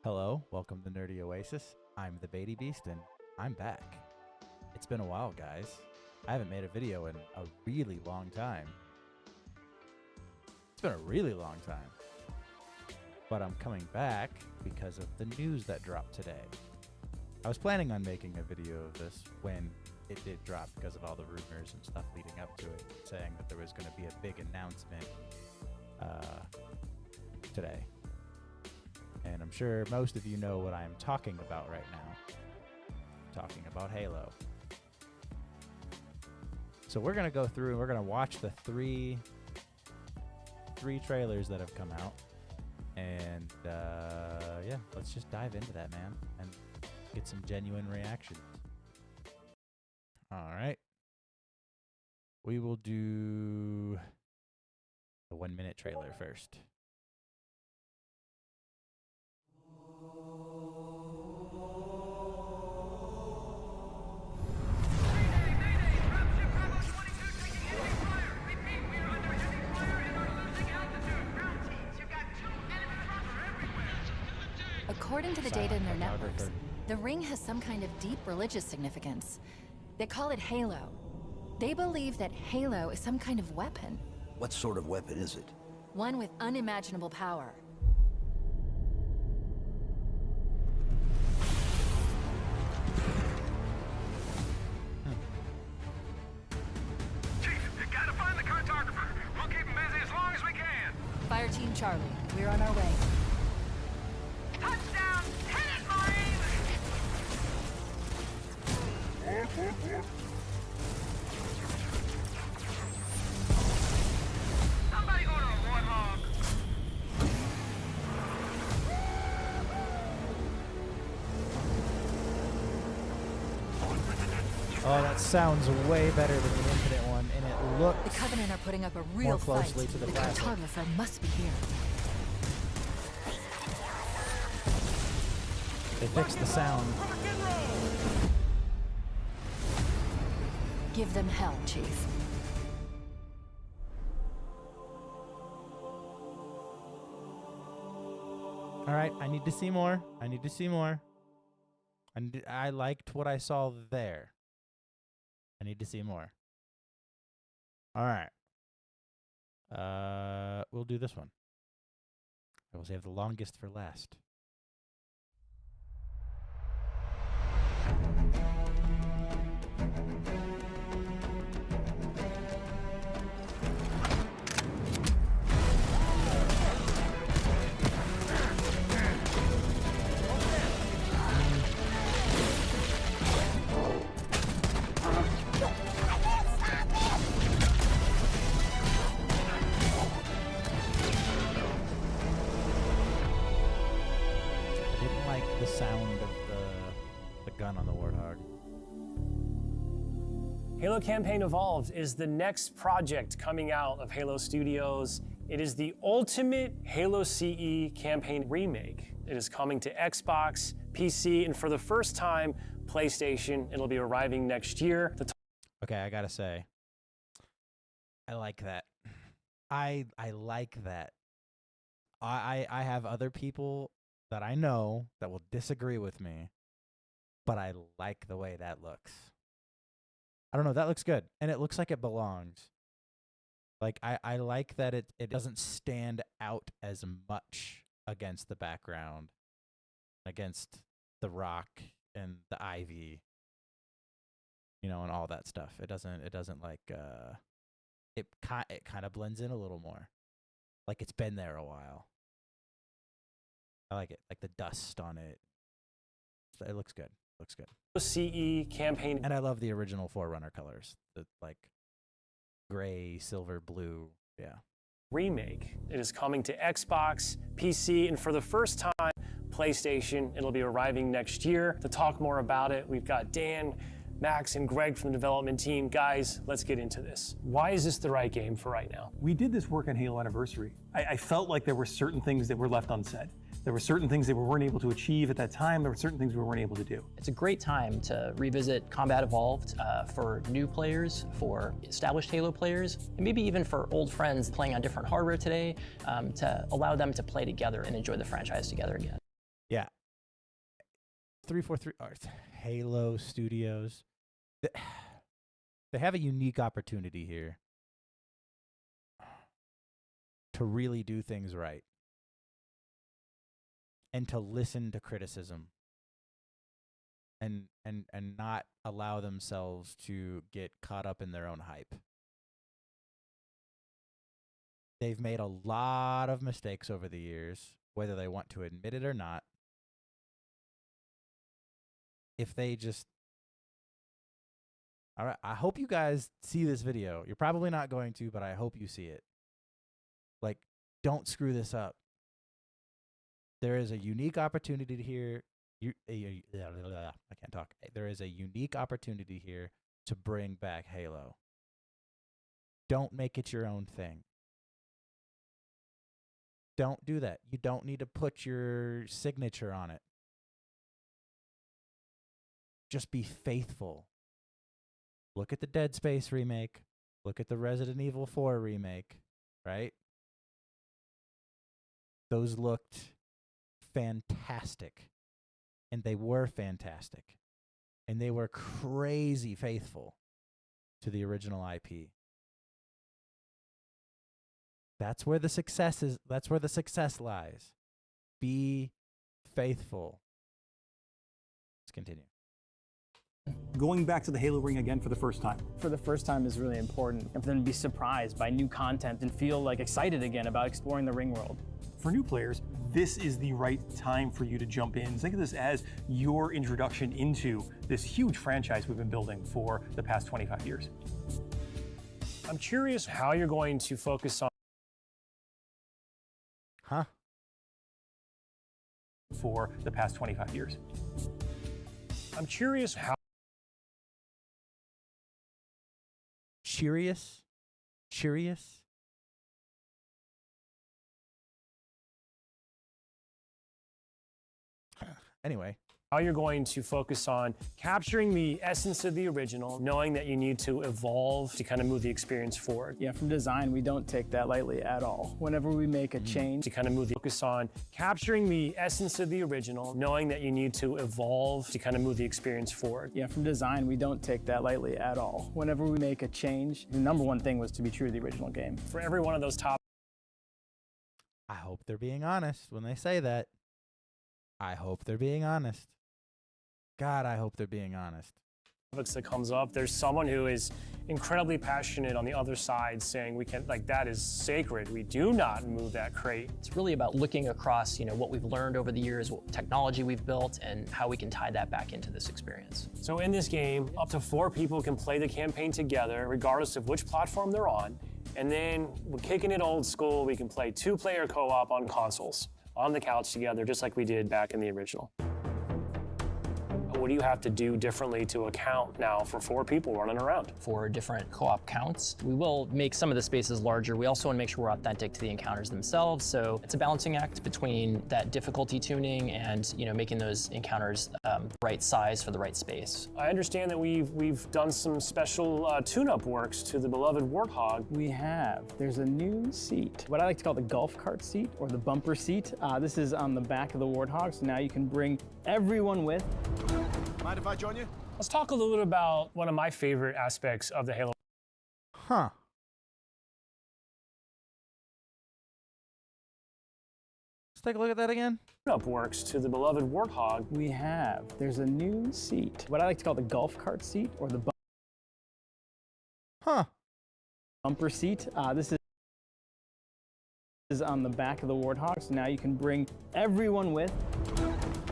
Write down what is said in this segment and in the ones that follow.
Hello, welcome to Nerdy Oasis. I'm the Baity Beast, and I'm back. It's been a while, guys. I haven't made a video in a really long time. It's been a really long time. But I'm coming back because of the news that dropped today. I was planning on making a video of this when it did drop because of all the rumors and stuff leading up to it, saying that there was going to be a big announcement today. And I'm sure most of you know what I'm talking about right now. I'm talking about Halo. So we're going to go through and we're going to watch the three trailers that have come out. And yeah, let's just dive into that, man, and get some genuine reactions. All right. We will do the 1 minute trailer first. According to the data in their networks, the ring has some kind of deep religious significance. They call it Halo. They believe that Halo is some kind of weapon. What sort of weapon is it? One with unimaginable power. Chief, you gotta find the cartographer. We'll keep him busy as long as we can. Fire Team Charlie, we're on our way. Touchdown! Hit it, Marine! Somebody order a warthog. Oh, that sounds way better than the Infinite one, and it looks The Covenant are putting up a real more closely fight. to the The classic. cartographer must be here. They fixed the sound. Give them hell, Chief. All right, I need to see more. I need to see more. I liked what I saw there. I need to see more. All right. We'll do this one. I will save the longest for last. The sound of the gun on the Warthog. Halo Campaign Evolved is the next project coming out of Halo Studios. It is the ultimate Halo CE campaign remake. It is coming to Xbox, PC, and for the first time, PlayStation. It'll be arriving next year. Okay, I gotta say, I like that. I like that. I have other people that I know that will disagree with me, but I like the way that looks. I don't know, that looks good, and it looks like it belongs. Like, I like that it doesn't stand out as much against the background, against the rock and the ivy, you know, and all that stuff. It doesn't like, it kind of blends in a little more. Like it's been there a while. I like it, like the dust on it. It looks good. Looks good. CE campaign. And I love the original Forerunner colors, the like gray, silver, blue. Yeah. Remake. It is coming to Xbox, PC, and for the first time, PlayStation. It'll be arriving next year. To talk more about it, we've got Dan, Max, and Greg from the development team. Guys, let's get into this. Why is this the right game for right now? We did this work on Halo Anniversary. I felt like there were certain things that were left unsaid. There were certain things that we weren't able to achieve at that time. There were certain things we weren't able to do. It's a great time to revisit Combat Evolved for new players, for established Halo players, and maybe even for old friends playing on different hardware today, to allow them to play together and enjoy the franchise together again. Yeah, 343 Halo Studios. They have a unique opportunity here to really do things right and to listen to criticism and not allow themselves to get caught up in their own hype. They've made a lot of mistakes over the years, whether they want to admit it or not. If they just... All right, I hope you guys see this video. You're probably not going to, but I hope you see it. Like, don't screw this up. There is a unique opportunity here. I can't talk. There is a unique opportunity here to bring back Halo. Don't make it your own thing. Don't do that. You don't need to put your signature on it. Just be faithful. Look at the Dead Space remake. Look at the Resident Evil 4 remake, right? Those looked fantastic. And they were fantastic. And they were crazy faithful to the original IP. That's where the success is. That's where the success lies. Be faithful. Let's continue. Going back to the Halo ring again for the first time. For the first time is really important. And for them to be surprised by new content and feel like excited again about exploring the ring world. For new players, this is the right time for you to jump in. Think of this as your introduction into this huge franchise we've been building for the past 25 years. I'm curious how you're going to focus on for the past 25 years. I'm curious how Curious? Anyway. how you're going to focus on capturing the essence of the original, knowing that you need to evolve to kind of move the experience forward. Yeah, from design, we don't take that lightly at all. Whenever we make a change, To kind of move the focus on capturing the essence of the original, knowing that you need to evolve to kind of move the experience forward. yeah, from design, we don't take that lightly at all. Whenever we make a change, the number one thing was to be true to the original game. For every one of those topics I hope they're being honest when they say that. I hope they're being honest. God, I hope they're being honest. that comes up, there's someone who is incredibly passionate on the other side saying we can, like, that is sacred. We do not move that crate. It's really about looking across, what we've learned over the years, what technology we've built, and how we can tie that back into this experience. So in this game, up to 4 people can play the campaign together, regardless of which platform they're on. And then we're kicking it old school. We can play 2-player co-op on consoles, on the couch together, just like we did back in the original. What do you have to do differently to account now for 4 people running around? For different co-op counts, we will make some of the spaces larger. We also want to make sure we're authentic to the encounters themselves. So it's a balancing act between that difficulty tuning and making those encounters the right size for the right space. I understand that we've done some special tune-up works to the beloved Warthog. We have. There's a new seat, what I like to call the golf cart seat or the bumper seat. This is on the back of the Warthog, so now you can bring everyone with. Mind if I join you? Let's talk a little bit about one of my favorite aspects of the Halo. Huh. Let's take a look at that again. Tune-up works to the beloved Warthog. We have. There's a new seat, what I like to call the golf cart seat or the bumper seat. This is on the back of the Warthog, so now you can bring everyone with.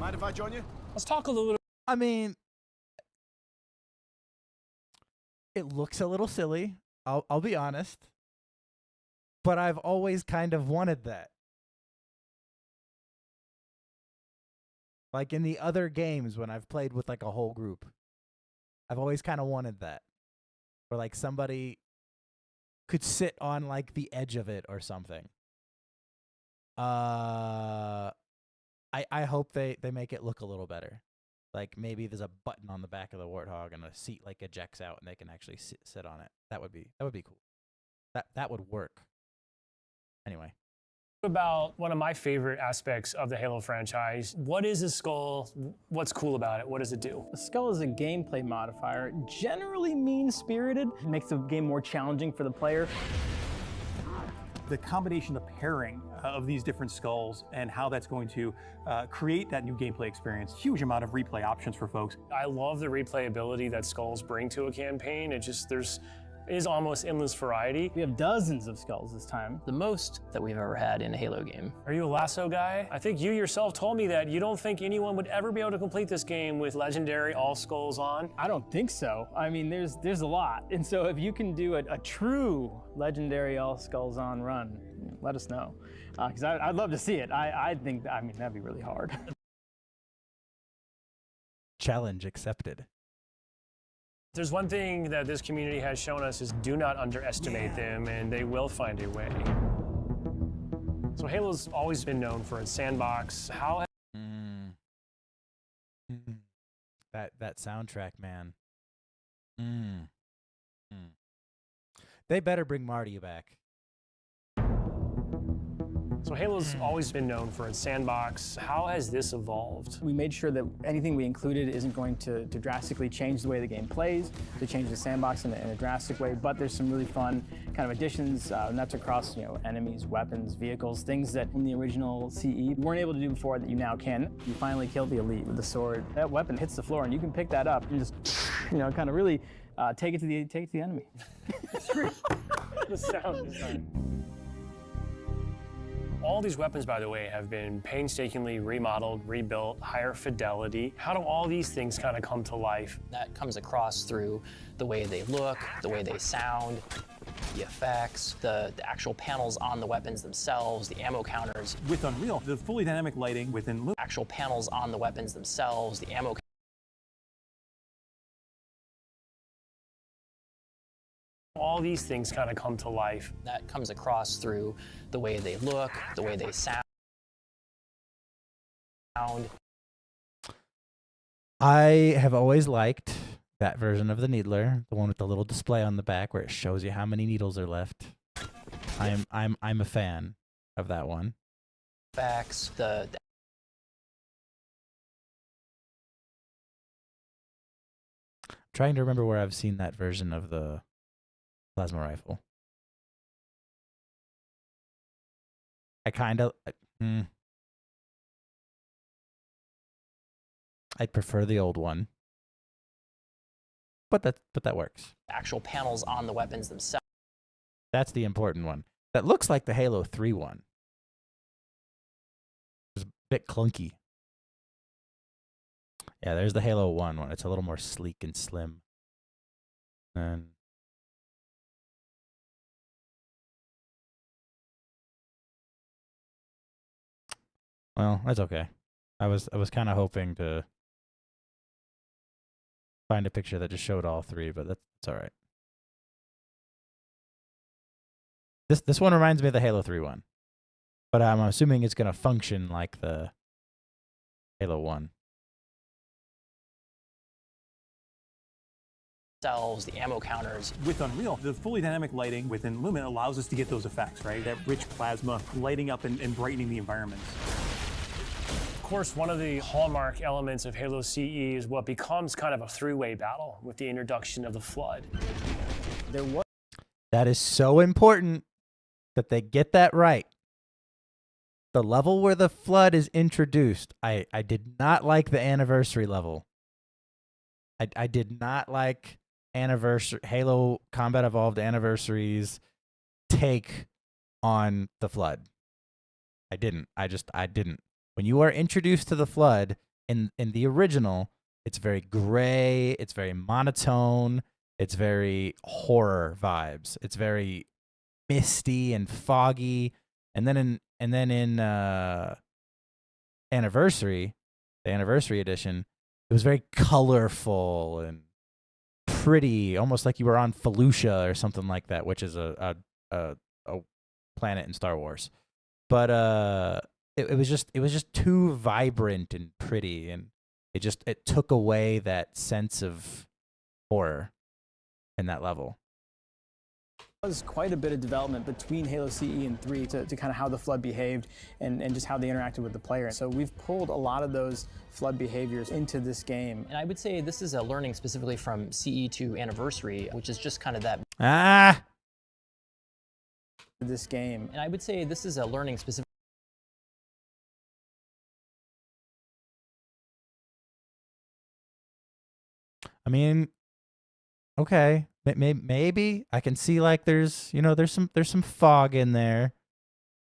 Mind if I join you? Let's talk a little bit. I mean, it looks a little silly. I'll be honest. But I've always kind of wanted that. Like in the other games when I've played with like a whole group, I've always kind of wanted that. Where like somebody could sit on like the edge of it or something. I hope they make it look a little better. Like maybe there's a button on the back of the Warthog and a seat like ejects out and they can actually sit on it. That would be cool. That would work. Anyway. About one of my favorite aspects of the Halo franchise. What is a skull? What's cool about it? What does it do? A skull is a gameplay modifier, generally mean-spirited. It makes the game more challenging for the player. The combination, the pairing of these different skulls and how that's going to create that new gameplay experience. Huge amount of replay options for folks. I love the replayability that skulls bring to a campaign. It is almost endless variety. We have dozens of skulls this time. The most that we've ever had in a Halo game. Are you a lasso guy? I think you yourself told me that you don't think anyone would ever be able to complete this game with legendary all skulls on. I don't think so. I mean, there's a lot. And so if you can do a true legendary all skulls on run, let us know. Because I'd love to see it. I think, that'd be really hard. Challenge accepted. There's one thing that this community has shown us is do not underestimate them, and they will find a way. So Halo's always been known for its sandbox. How That soundtrack, man. They better bring Marty back. So Halo's always been known for its sandbox. How has this evolved? We made sure that anything we included isn't going to drastically change the way the game plays, to change the sandbox in a drastic way, but there's some really fun kind of additions, and that's across, enemies, weapons, vehicles, things that in the original CE you weren't able to do before that you now can. You finally kill the elite with the sword. That weapon hits the floor and you can pick that up and just, kind of really take it to the enemy. It's great. The sound design. All these weapons, by the way, have been painstakingly remodeled, rebuilt, higher fidelity. How do all these things kind of come to life? That comes across through the way they look, the way they sound, the effects, the actual panels on the weapons themselves, the ammo counters. With Unreal, the fully dynamic lighting within Lumen. Actual panels on the weapons themselves, the ammo. All these things kind of come to life. That comes across through the way they look, the way they sound. I have always liked that version of the Needler, the one with the little display on the back where it shows you how many needles are left. I'm a fan of that one. Facts, Trying to remember where I've seen that version of the plasma rifle. I kind of... I'd prefer the old one. But that works. actual panels on the weapons themselves. That's the important one. That looks like the Halo 3 one. It's a bit clunky. Yeah, there's the Halo 1 one. It's a little more sleek and slim. And well, that's okay. I was kind of hoping to find a picture that just showed all three, but that's all right. This one reminds me of the Halo 3 one, but I'm assuming it's going to function like the Halo 1. Cells, the ammo counters. With Unreal, the fully dynamic lighting within Lumen allows us to get those effects, right? That rich plasma lighting up and brightening the environments. Of course, one of the hallmark elements of Halo CE is what becomes kind of a three-way battle with the introduction of the Flood. That is so important that they get that right. The level where the Flood is introduced, I did not like the anniversary level. I did not like Halo Combat Evolved Anniversary's take on the Flood. I didn't. When you are introduced to the Flood in the original, it's very gray, it's very monotone, it's very horror vibes. It's very misty and foggy. And then in Anniversary, the Anniversary Edition, it was very colorful and pretty, almost like you were on Felucia or something like that, which is a planet in Star Wars. But it was just too vibrant and pretty, and it took away that sense of horror in that level. was quite a bit of development between Halo CE and 3 to kind of how the Flood behaved and just how they interacted with the player. So we've pulled a lot of those Flood behaviors into this game. And I would say this is a learning specifically from CE to Anniversary, which is just kind of that. This game. And I would say this is a learning specific. I mean, okay, maybe I can see like there's there's some fog in there,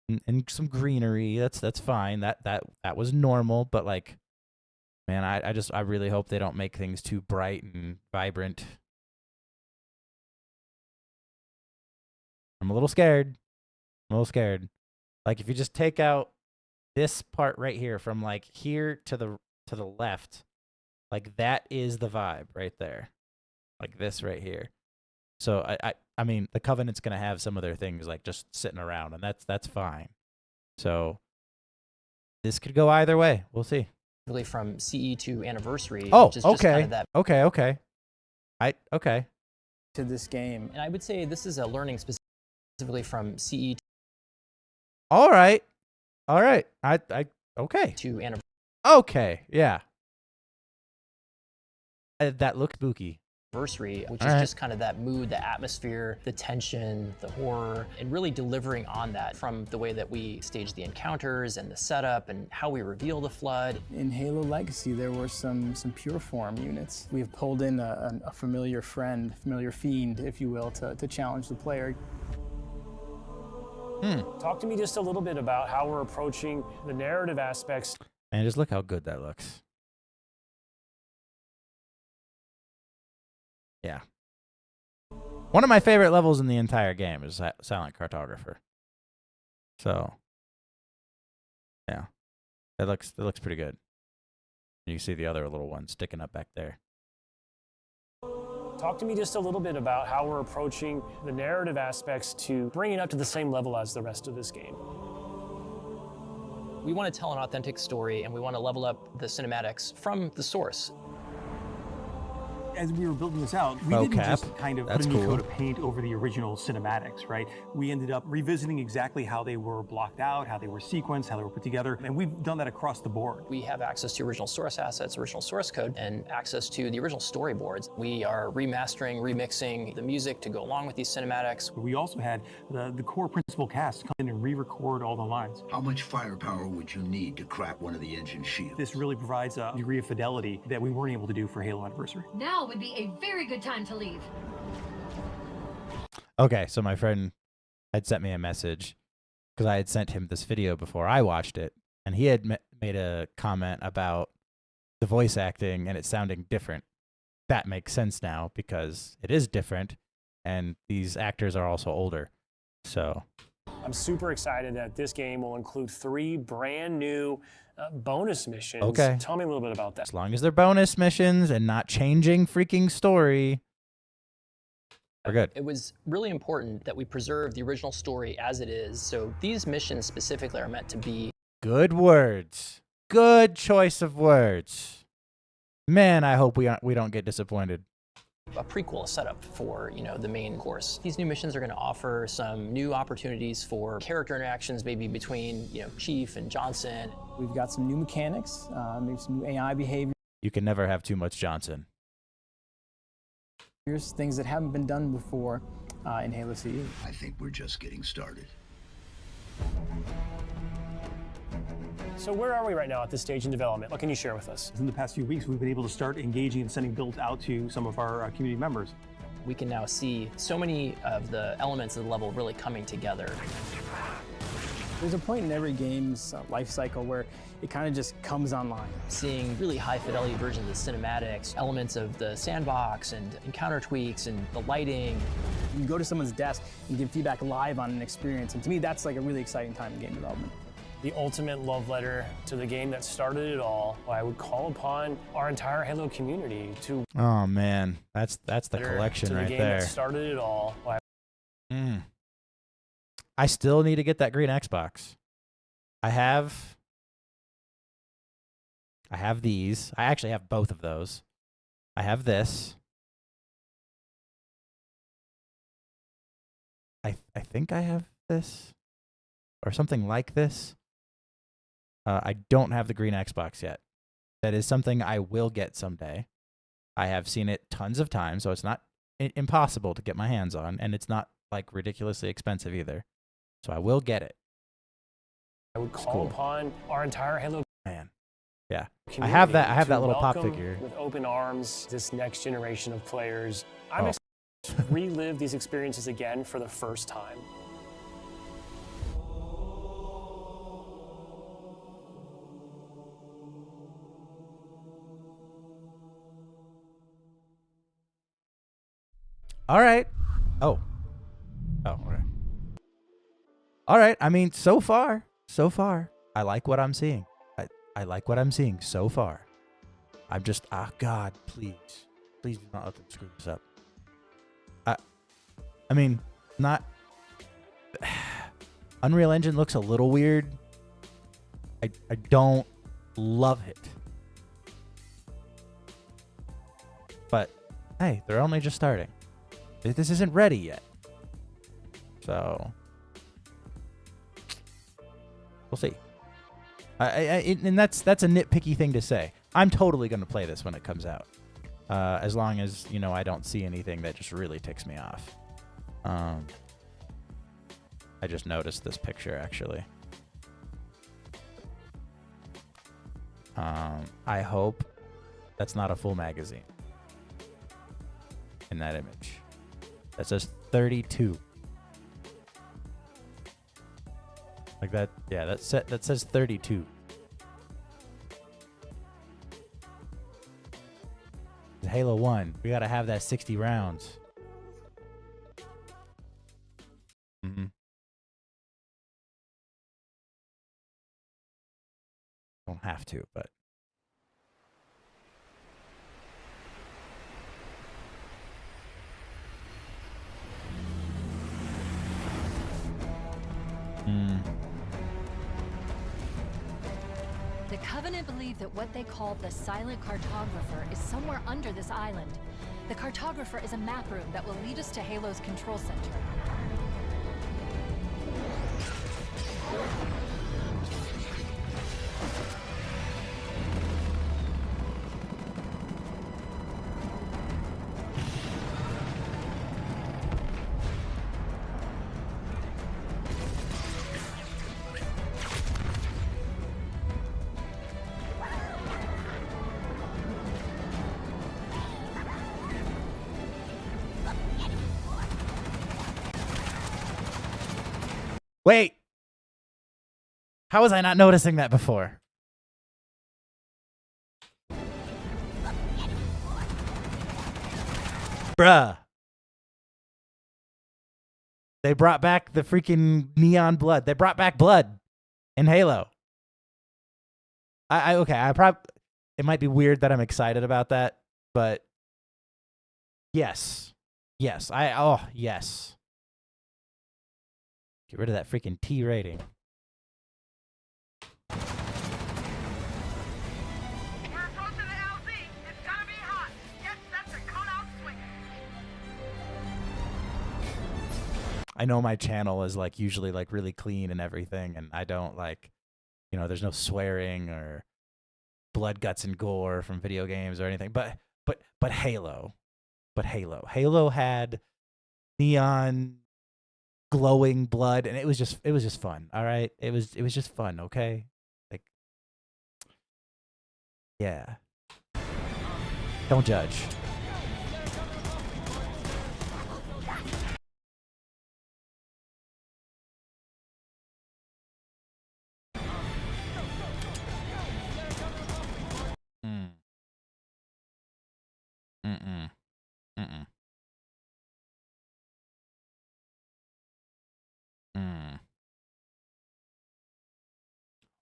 and some greenery. That's fine. That was normal. But like, man, I really hope they don't make things too bright and vibrant. I'm a little scared. Like if you just take out this part right here from like here to the left, like that is the vibe right there. Like this right here. So I mean the Covenant's gonna have some of their things like just sitting around, and that's fine. So this could go either way. We'll see. Really from CE to Anniversary. Oh, which is just kind of that. Okay. Okay. To this game. And I would say this is a learning specifically from CE All right. I okay. to Anniversary. Okay. Yeah. That looks spooky. Which is just kind of that mood, the atmosphere, the tension, the horror, and really delivering on that from the way that we stage the encounters and the setup and how we reveal the Flood. In Halo Legacy, there were some pure form units. We've pulled in a familiar friend, familiar fiend, if you will, to challenge the player. Talk to me just a little bit about how we're approaching the narrative aspects. And just look how good that looks. Yeah. One of my favorite levels in the entire game is Silent Cartographer. So, yeah. That looks pretty good. You can see the other little one sticking up back there. Talk to me just a little bit about how we're approaching the narrative aspects to bring it up to the same level as the rest of this game. We want to tell an authentic story, and we want to level up the cinematics from the source. As we were building this out, we didn't just kind of put a new coat of paint over the original cinematics, right? We ended up revisiting exactly how they were blocked out, how they were sequenced, how they were put together, and we've done that across the board. We have access to original source assets, original source code, and access to the original storyboards. We are remastering, remixing the music to go along with these cinematics. We also had the core principal cast come in and re-record all the lines. How much firepower would you need to crack one of the engine shields? This really provides a degree of fidelity that we weren't able to do for Halo Anniversary. Now would be a very good time to leave. Okay, so my friend had sent me a message because I had sent him this video before I watched it, and he had made a comment about the voice acting and it sounding different. That makes sense now because it is different, and these actors are also older. So I'm super excited that this game will include 3 brand new bonus missions. Okay. Tell me a little bit about that. as long as they're bonus missions and not changing freaking story, we're good. It was really important that we preserve the original story as it is. So these missions specifically are meant to be Good words. Good choice of words. Man, I hope we don't get disappointed. a prequel, a setup for, the main course. These new missions are going to offer some new opportunities for character interactions, maybe between, Chief and Johnson. We've got some new mechanics, maybe some new AI behavior. You can never have too much Johnson. Here's things that haven't been done before in Halo CE. I think we're just getting started. So where are we right now at this stage in development? What can you share with us? In the past few weeks, we've been able to start engaging and sending builds out to some of our community members. We can now see so many of the elements of the level really coming together. There's a point in every game's life cycle where it kind of just comes online. Seeing really high fidelity versions of the cinematics, elements of the sandbox and encounter tweaks and the lighting. You can go to someone's desk and give feedback live on an experience, and to me that's like a really exciting time in game development. The ultimate love letter to the game that started it all. I would call upon our entire Halo community to. Oh man, that's the collection right there. That started it all. I still need to get that green Xbox. I have these. I actually have both of those. I have this. I think I have this or something like this. I don't have the green Xbox yet. That is something I will get someday. I have seen it tons of times, so it's not impossible to get my hands on, and it's not like ridiculously expensive either. So I will get it. I would call upon our entire Halo man. Yeah, I have that. I have that little pop figure with open arms. This next generation of players. I'm excited to relive these experiences again for the first time. All right. Oh, okay. All right. I mean, so far, I like what I'm seeing. I like what I'm seeing so far. I'm just, God, please do not let them screw this up. I mean, not. Unreal Engine looks a little weird. I don't love it. But hey, they're only just starting. This isn't ready yet. So we'll see. And that's a nitpicky thing to say. I'm totally going to play this when it comes out. As long as, you know, I don't see anything that just really ticks me off. I just noticed this picture, actually. I hope that's not a full magazine in that image. That says 32. Like that, yeah, that says 32. Halo 1, we gotta have that 60 rounds. Don't have to, but. The Covenant believe that what they call the Silent Cartographer is somewhere under this island. The Cartographer is a map room that will lead us to Halo's control center. Wait! How was I not noticing that before? Bruh. They brought back the freaking neon blood. They brought back blood in Halo. It might be weird that I'm excited about that, but yes. Yes. Yes. Get rid of that freaking T rating. We're approaching the LZ. It's gonna be hot. Get set to come out swinging. I know my channel is like usually like really clean and everything, and I don't like, you know, there's no swearing or blood, guts, and gore from video games or anything. But Halo. Halo had neon glowing blood, and it was just fun. All right, it was just fun. Okay, like, yeah, don't judge.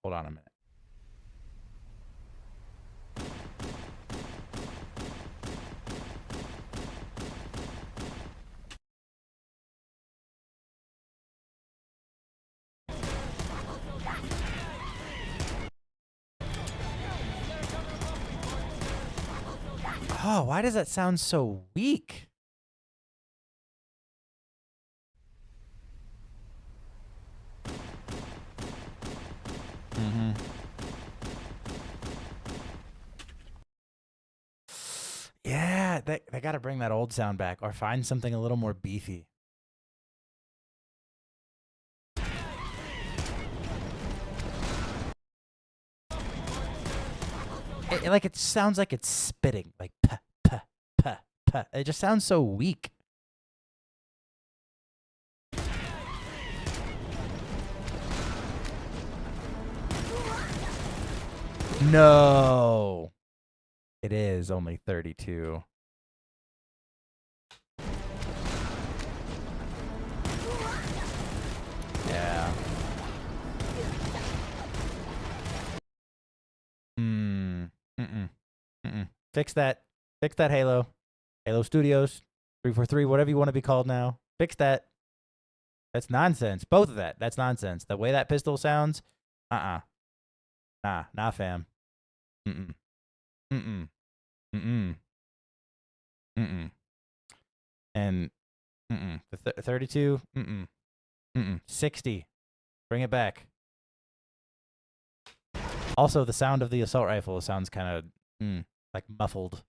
Hold on a minute. Oh, why does that sound so weak? they got to bring that old sound back or find something a little more beefy. It sounds like it's spitting, like puh, puh, puh, puh. It just sounds so weak. No. It is only 32. Yeah. Fix that. Fix that, Halo. Halo Studios, 343, whatever you want to be called now. Fix that. That's nonsense. Both of that. That's nonsense. The way that pistol sounds, Nah, fam. And the 32, 60. Bring it back. Also, the sound of the assault rifle sounds kind of like muffled.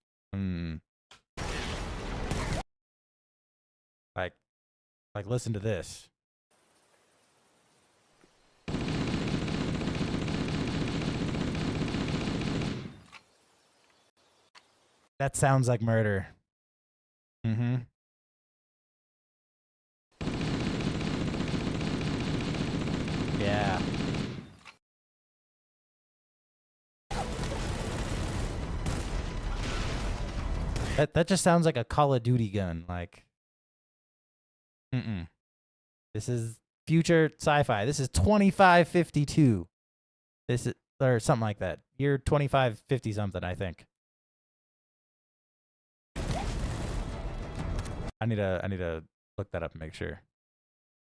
Like listen to this. That sounds like murder. Yeah. That just sounds like a Call of Duty gun. Like, This is future sci-fi. This is 2552. This is, or something like that. Year 2550 something, I think. I need to look that up and make sure.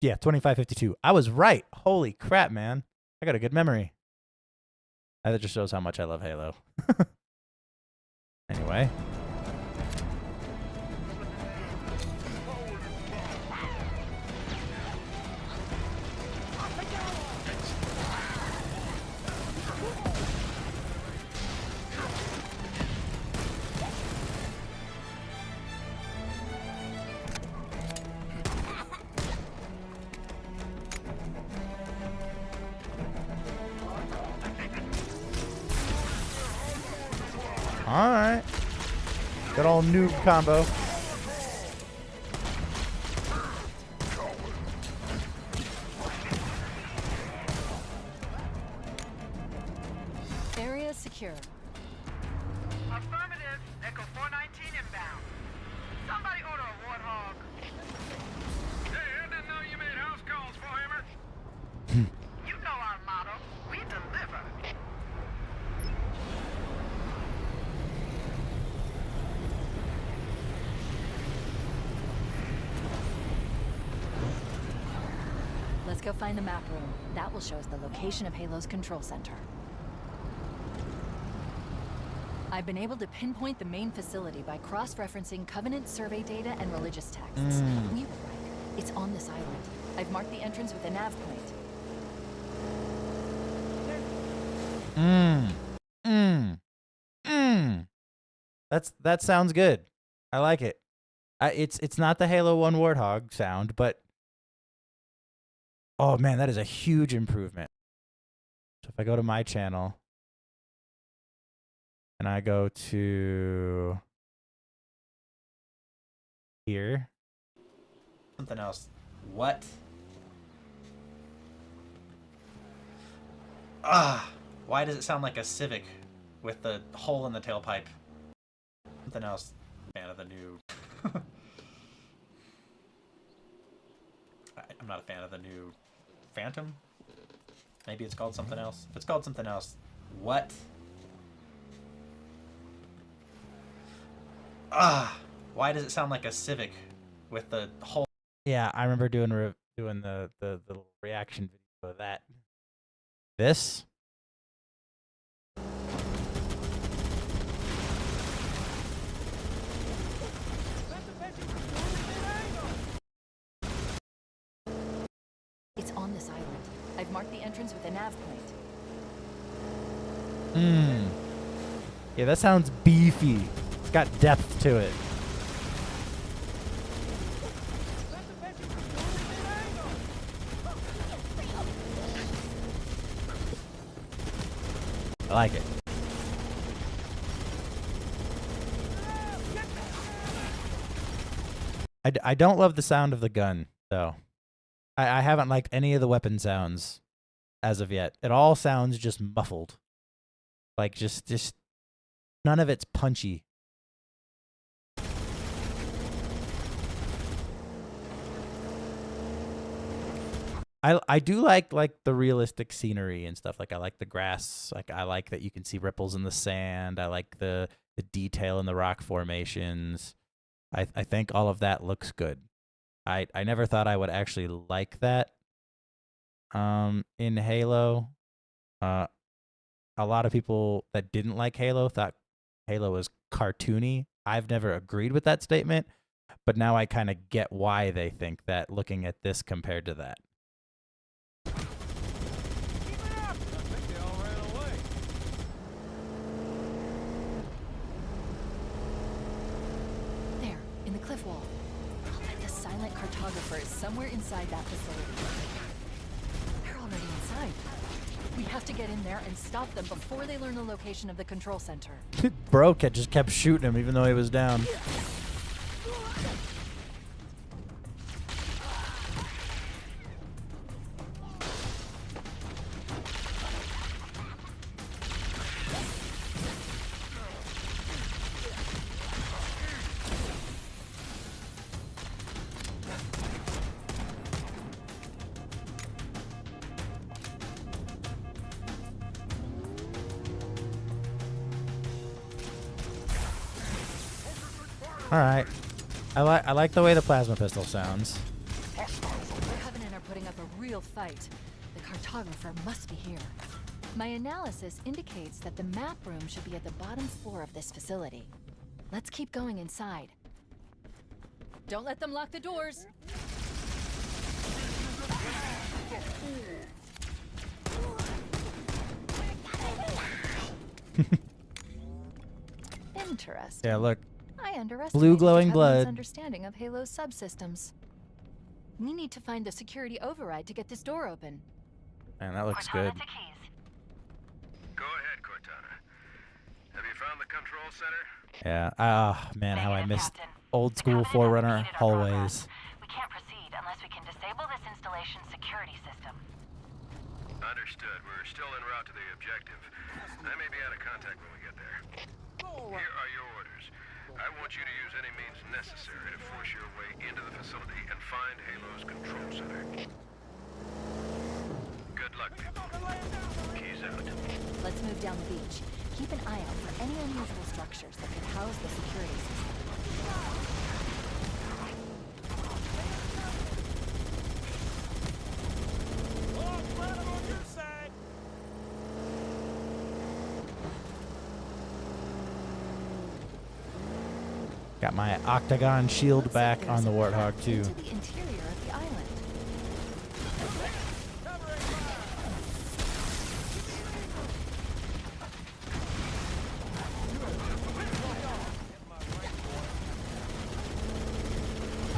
Yeah, 2552. I was right. Holy crap, man. I got a good memory. That just shows how much I love Halo. Anyway. All right. Good old noob combo. Area secure. Affirmative. Echo 419 inbound. Somebody order a warthog. Hey, I didn't know you made house calls for Hammer. You know our motto. We deliver. Let's go find the map room. That will show us the location of Halo's control center. I've been able to pinpoint the main facility by cross-referencing Covenant survey data and religious texts. We were right. It's on this island. I've marked the entrance with a nav point. That sounds good. I like it. It's not the Halo 1 Warthog sound, but oh man, that is a huge improvement. So if I go to my channel and I go to here, something else. What? Why does it sound like a Civic with the hole in the tailpipe? Something else. Fan of the new. I'm not a fan of the new Phantom. Maybe it's called something else. If it's called something else, what? Why does it sound like a Civic with the whole? Yeah, I remember doing the little reaction video of that. This. It's on this island. I've marked the entrance with a nav point. Yeah, that sounds beefy. It's got depth to it. I like it. I don't love the sound of the gun, though. I haven't liked any of the weapon sounds as of yet. It all sounds just muffled. Like, just none of it's punchy. I do like the realistic scenery and stuff. Like, I like the grass. Like, I like that you can see ripples in the sand. I like the detail in the rock formations. I think all of that looks good. I never thought I would actually like that in Halo. A lot of people that didn't like Halo thought Halo was cartoony. I've never agreed with that statement, but now I kind of get why they think that, looking at this compared to that. There, in the cliff wall. I'll bet the silent cartographer is somewhere inside that facility. They're already inside. We have to get in there and stop them before they learn the location of the control center. Bro just kept shooting him even though he was down. All right, I like the way the plasma pistol sounds. The Covenant are putting up a real fight. The cartographer must be here. My analysis indicates that the map room should be at the bottom floor of this facility. Let's keep going inside. Don't let them lock the doors. Interesting. Yeah, look. I underestimated Blue glowing the Covenant's blood. understanding of Halo's subsystems. We need to find the security override to get this door open. Man, that looks good. Go ahead, Cortana. Have you found the control center? Yeah. Man, how I missed old school Forerunner hallways. We can't proceed unless we can disable this installation's security system. Understood. We're still en route to the objective. I may be out of contact when we get there. Here are your orders. I want you to use any means necessary to force your way into the facility and find Halo's control center. Good luck, people. Keys out. Let's move down the beach. Keep an eye out for any unusual structures that could house the security system. Got my octagon shield Looks back like on the there's a Warthog path too. into the interior of the island.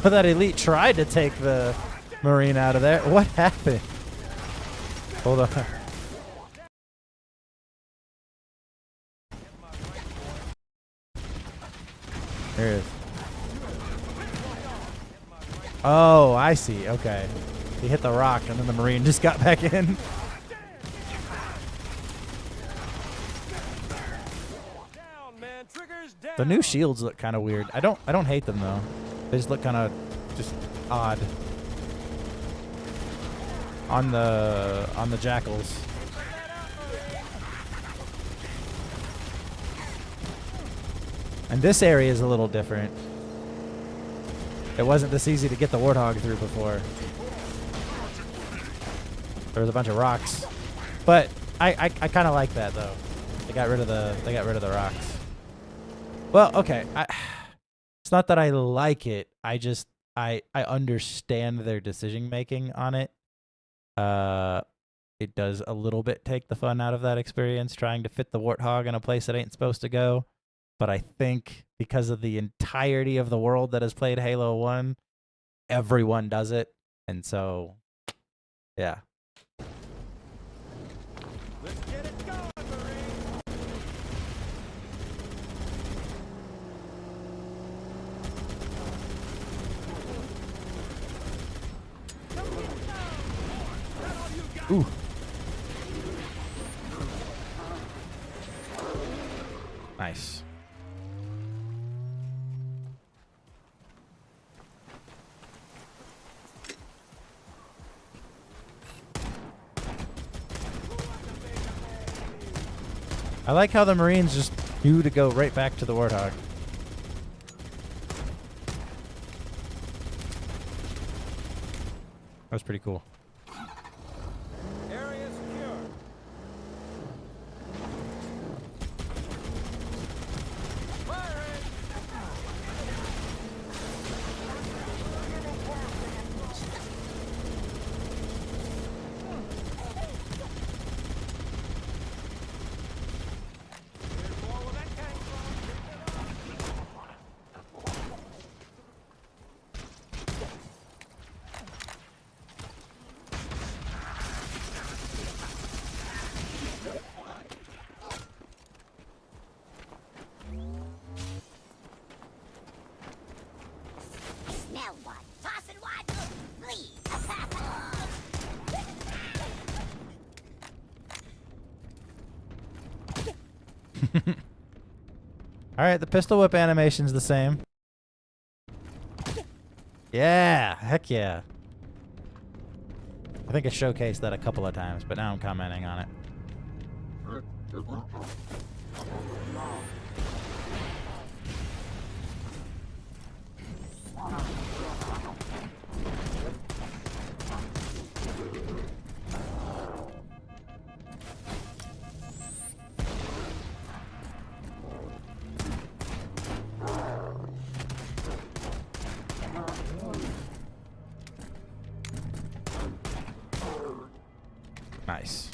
But that elite tried to take the Marine out of there. What happened? Hold on. There it is. Oh, I see. Okay. He hit the rock and then the Marine just got back in. The new shields look kind of weird. I don't hate them though. They just look kind of just odd on the jackals. And this area is a little different. It wasn't this easy to get the Warthog through before. There was a bunch of rocks, but I kind of like that though. They got rid of the rocks. Well, okay. It's not that I like it. I understand their decision making on it. It does a little bit take the fun out of that experience, trying to fit the Warthog in a place that ain't supposed to go. But I think because of the entirety of the world that has played Halo 1, everyone does it. And so, yeah. Let's get it going, Marine. Ooh. Nice. I like how the Marines just knew to go right back to the Warthog. That was pretty cool. Area secure. Smell one, tossing one, please. Alright, the pistol whip animation's the same. Yeah, heck yeah. I think I showcased that a couple of times, but now I'm commenting on it. Nice.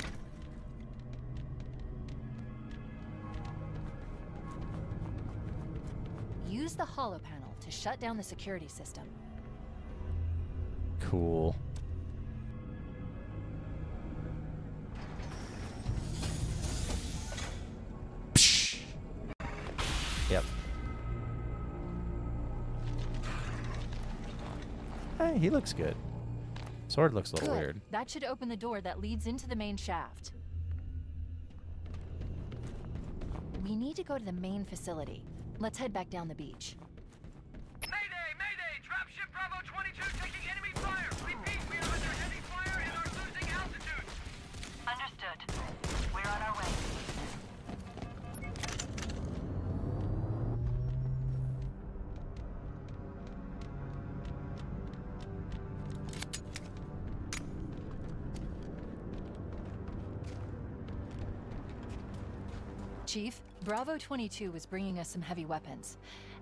Use the holo panel to shut down the security system. Cool. Psh. Yep. Hey, he looks good. Sword looks a little Good. weird. That should open the door that leads into the main shaft. We need to go to the main facility. Let's head back down the beach. Mayday! Mayday! Dropship Bravo 22 taking enemy fire! Repeat, we are under heavy fire and are losing altitude! Understood. We're on our way. Chief, Bravo 22 was bringing us some heavy weapons.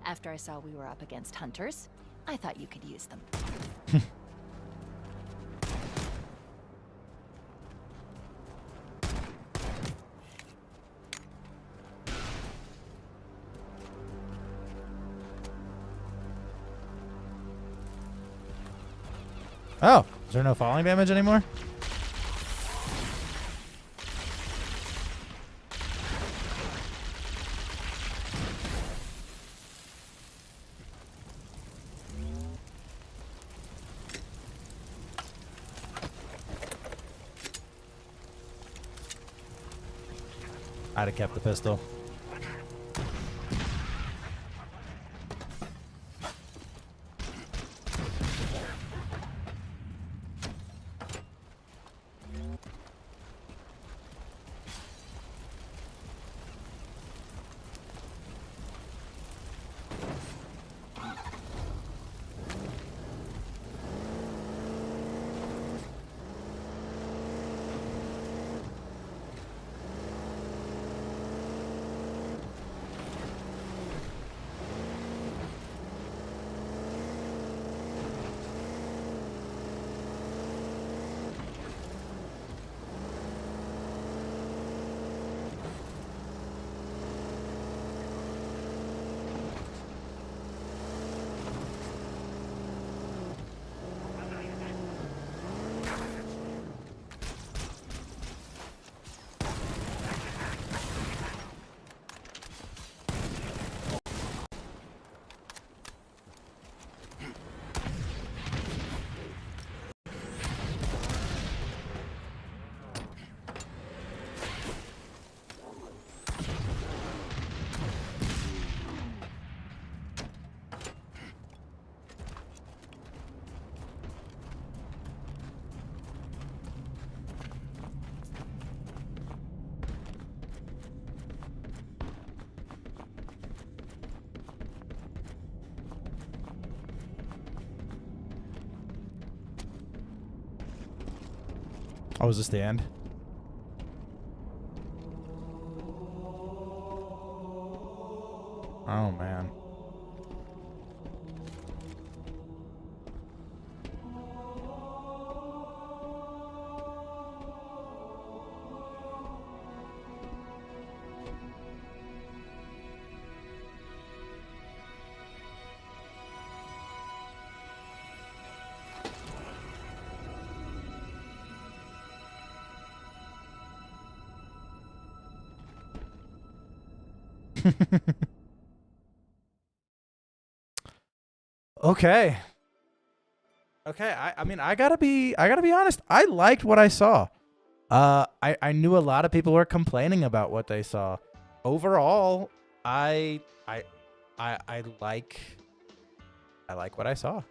After I saw we were up against hunters, I thought you could use them. Oh, is there no falling damage anymore? I'd have kept the pistol. Oh, is this the end? Oh, man. Okay. Okay, I mean I gotta be honest. I liked what I saw. I knew a lot of people were complaining about what they saw. Overall, I like what I saw.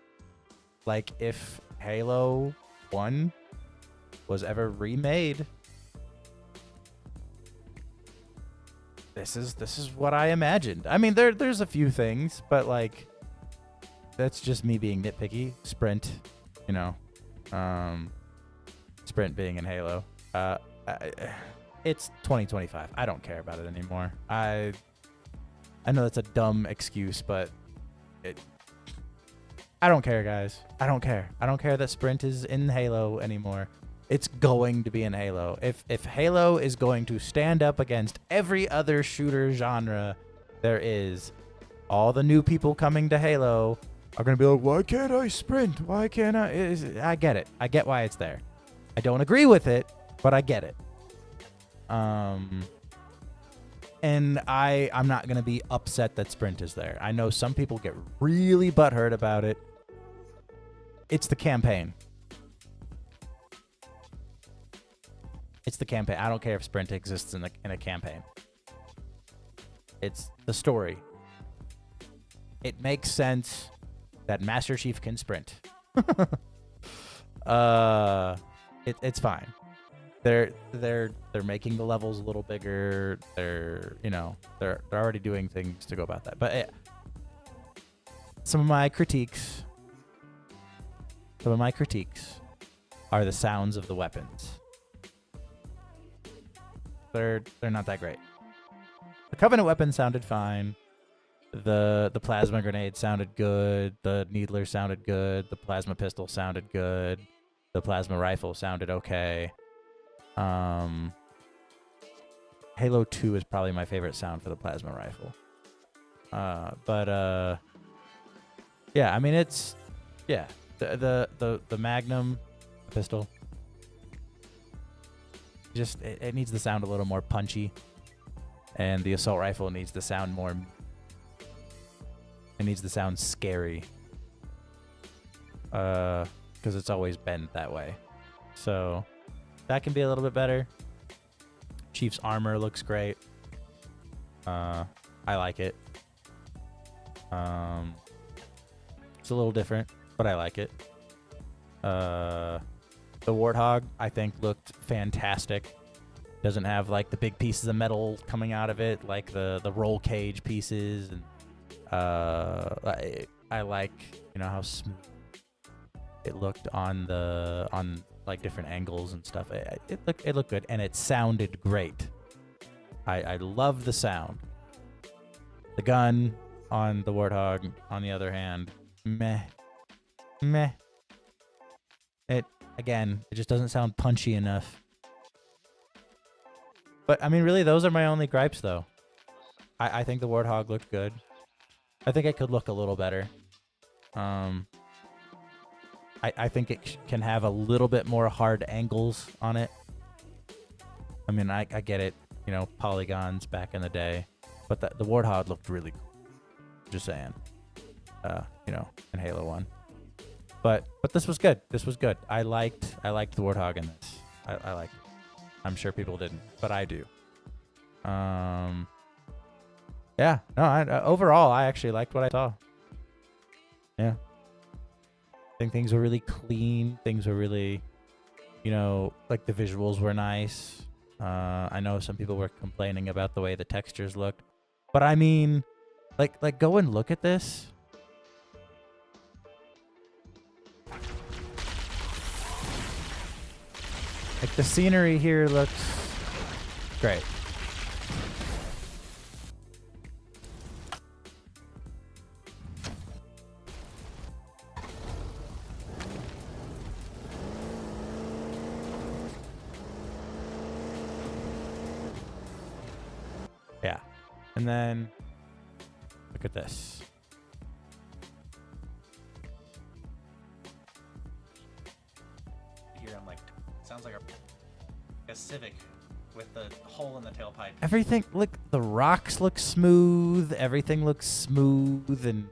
Like if Halo 1 was ever remade, this is what I imagined. I mean there's a few things, but like that's just me being nitpicky. Sprint, you know, Sprint being in Halo. It's 2025. I don't care about it anymore. I know that's a dumb excuse, but I don't care, guys. I don't care. I don't care that Sprint is in Halo anymore. It's going to be in Halo. If Halo is going to stand up against every other shooter genre there is, all the new people coming to Halo are going to be like, why can't I sprint? Why can't I? I get it. I get why it's there. I don't agree with it, but I get it. And I'm not going to be upset that Sprint is there. I know some people get really butthurt about it. It's the campaign. It's the campaign. I don't care if Sprint exists in a campaign. It's the story. It makes sense that Master Chief can sprint. It's fine. They're making the levels a little bigger. They're already doing things to go about that. But some of my critiques are the sounds of the weapons. They're not that great. The Covenant weapon sounded fine. The plasma grenade sounded good. The needler sounded good. The plasma pistol sounded good. The plasma rifle sounded okay. Halo 2 is probably my favorite sound for the plasma rifle. Yeah, I mean the Magnum pistol. Just it needs to sound a little more punchy, and the assault rifle needs to sound more. It needs to sound scary, because it's always been that way. So that can be a little bit better. Chief's armor looks great. I like it. It's a little different, but I like it. The Warthog, I think, looked fantastic. Doesn't have like the big pieces of metal coming out of it, like the roll cage pieces, and I like how smooth it looked on like different angles and stuff. It looked good, and it sounded great. I love the sound. The gun on the Warthog, on the other hand, meh. It just doesn't sound punchy enough. But I mean, really, those are my only gripes, though. I think the Warthog looked good. I think it could look a little better. I think it can have a little bit more hard angles on it. I mean, I get it, polygons back in the day, but the Warthog looked really cool. Just saying, in Halo 1. But this was good. This was good. I liked the Warthog in this. I liked it. I'm sure people didn't, but I do. Yeah. No. Overall, I actually liked what I saw. Yeah. I think things were really clean. Things were really, like the visuals were nice. I know some people were complaining about the way the textures looked, but I mean, like go and look at this. Like the scenery here looks great. Yeah. And then look at this. Here I'm like, sounds like a Civic with the hole in the tailpipe. Everything, look, the rocks look smooth. Everything looks smooth and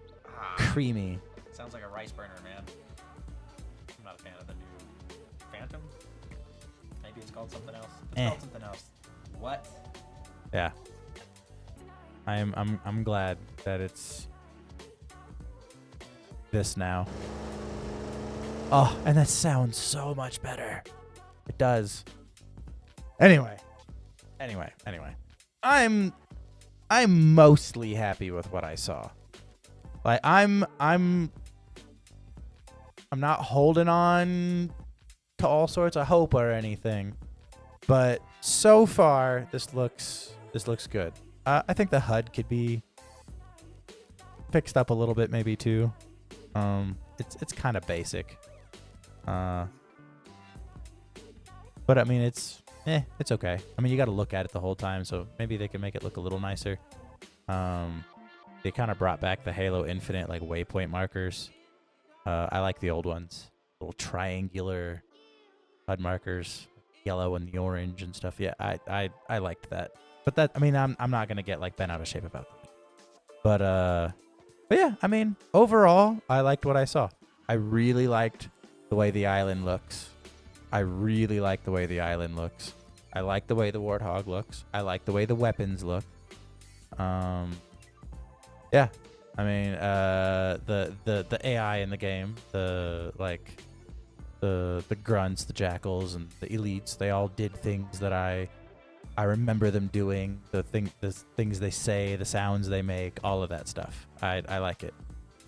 creamy. Sounds like a rice burner, man. I'm not a fan of the new Phantom. Maybe it's called something else. It's called something else. What? Yeah. I'm glad that it's this now. Oh, and that sounds so much better. It does. Anyway. I'm mostly happy with what I saw. Like I'm not holding on to all sorts of hope or anything. But so far this looks good. I think the HUD could be fixed up a little bit maybe too. It's kind of basic. But I mean it's okay. I mean you got to look at it the whole time, so maybe they can make it look a little nicer. They kind of brought back the Halo Infinite like waypoint markers. I like the old ones, little triangular HUD markers, yellow and the orange and stuff. Yeah, I liked that. But that, I mean, I'm not gonna get like bent out of shape about that. But yeah, I mean, overall, I liked what I saw. I really liked the way the island looks. I really like the way the island looks. I like the way the Warthog looks. I like the way the weapons look. Yeah, I mean, the AI in the game, the grunts, the jackals, and the elites, they all did things that I remember them doing. The things they say, the sounds they make, all of that stuff. I like it.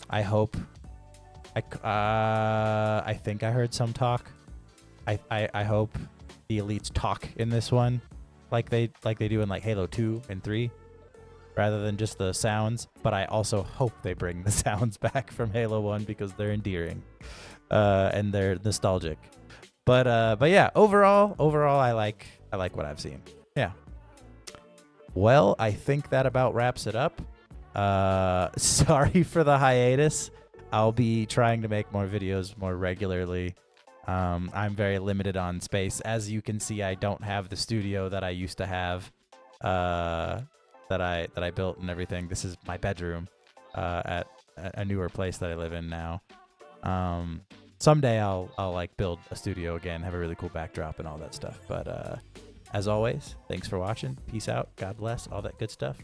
I hope. I think I heard some talk. I hope the elites talk in this one, like they do in like Halo 2 and 3, rather than just the sounds. But I also hope they bring the sounds back from Halo 1 because they're endearing, and they're nostalgic. But yeah, overall, I like what I've seen. Yeah. Well, I think that about wraps it up. Sorry for the hiatus. I'll be trying to make more videos more regularly. I'm very limited on space. As you can see, I don't have the studio that I used to have, that I built and everything. This is my bedroom at a newer place that I live in now. Someday I'll like build a studio again, have a really cool backdrop and all that stuff. But as always, thanks for watching. Peace out. God bless. All that good stuff.